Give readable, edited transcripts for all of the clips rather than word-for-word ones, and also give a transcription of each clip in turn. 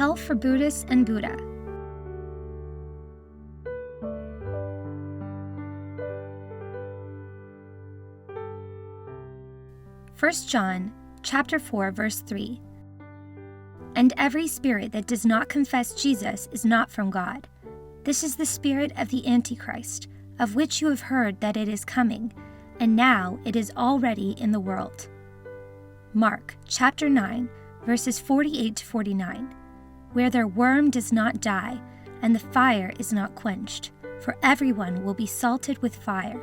Hell for Buddhists and Buddha. First John chapter 4, verse 3. And every spirit that does not confess Jesus is not from God. This is the spirit of the Antichrist, of which you have heard that it is coming, and now it is already in the world. Mark chapter 9, verses 48 to 49. Where their worm does not die, and the fire is not quenched, for everyone will be salted with fire.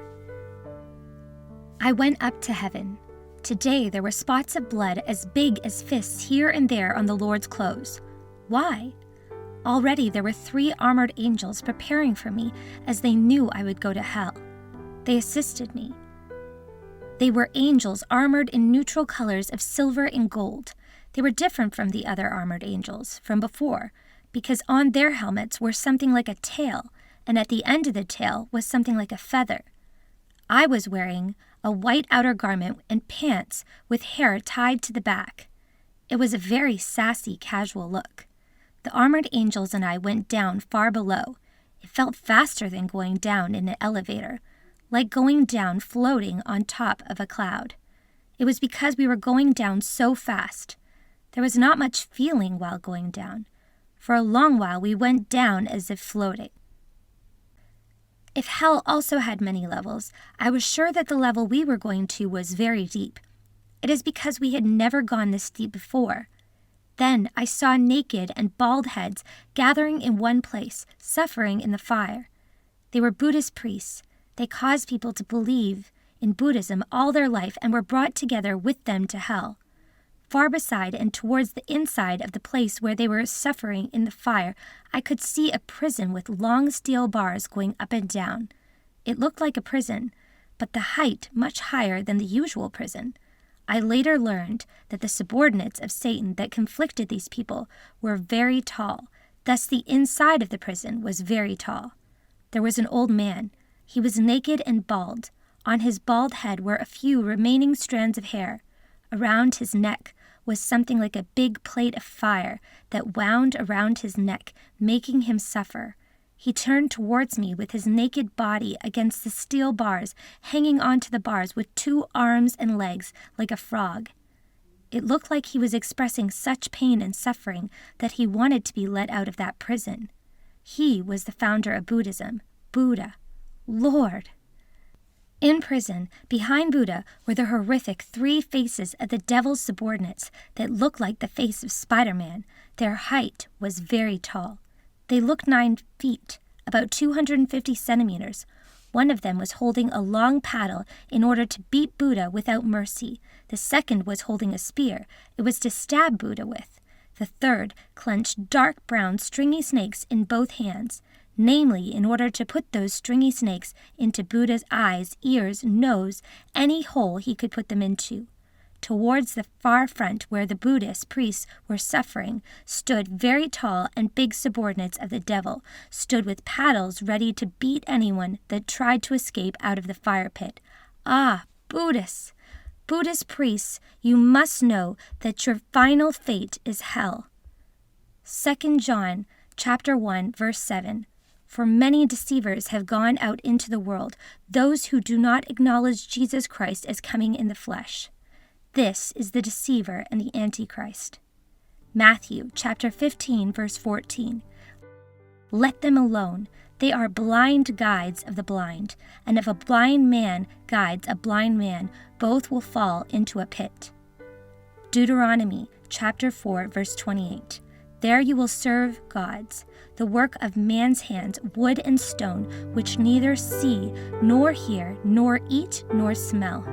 I went up to heaven. Today there were spots of blood as big as fists here and there on the Lord's clothes. Why? Already there were 3 armored angels preparing for me, as they knew I would go to hell. They assisted me. They were angels armored in neutral colors of silver and gold. They were different from the other armored angels from before, because on their helmets were something like a tail, and at the end of the tail was something like a feather. I was wearing a white outer garment and pants with hair tied to the back. It was a very sassy, casual look. The armored angels and I went down far below. It felt faster than going down in an elevator, like going down floating on top of a cloud. It was because we were going down so fast. There was not much feeling while going down. For a long while we went down as if floating. If hell also had many levels, I was sure that the level we were going to was very deep. It is because we had never gone this deep before. Then I saw naked and bald heads gathering in one place, suffering in the fire. They were Buddhist priests. They caused people to believe in Buddhism all their life and were brought together with them to hell. Far beside and towards the inside of the place where they were suffering in the fire, I could see a prison with long steel bars going up and down. It looked like a prison, but the height much higher than the usual prison. I later learned that the subordinates of Satan that conflicted these people were very tall, thus the inside of the prison was very tall. There was an old man. He was naked and bald. On his bald head were a few remaining strands of hair. Around his neck was something like a big plate of fire that wound around his neck, making him suffer. He turned towards me with his naked body against the steel bars, hanging onto the bars with 2 arms and legs like a frog. It looked like he was expressing such pain and suffering that he wanted to be let out of that prison. He was the founder of Buddhism, Buddha, Lord. In prison, behind Buddha, were the horrific 3 faces of the devil's subordinates that looked like the face of Spider-Man. Their height was very tall. They looked 9 feet, about 250 centimeters. One of them was holding a long paddle in order to beat Buddha without mercy. The second was holding a spear. It was to stab Buddha with. The third clenched dark brown stringy snakes in both hands, namely in order to put those stringy snakes into Buddha's eyes, ears, nose, any hole he could put them into. Towards the far front where the Buddhist priests were suffering stood very tall and big subordinates of the devil, stood with paddles ready to beat anyone that tried to escape out of the fire pit. Ah, Buddhists! Buddhist priests, you must know that your final fate is hell. 2 John chapter 1, verse 7. For many deceivers have gone out into the world, those who do not acknowledge Jesus Christ as coming in the flesh. This is the deceiver and the Antichrist. Matthew chapter 15, verse 14. Let them alone. They are blind guides of the blind, and if a blind man guides a blind man, both will fall into a pit. Deuteronomy chapter 4, verse 28. There you will serve gods, the work of man's hands, wood and stone, which neither see, nor hear, nor eat, nor smell.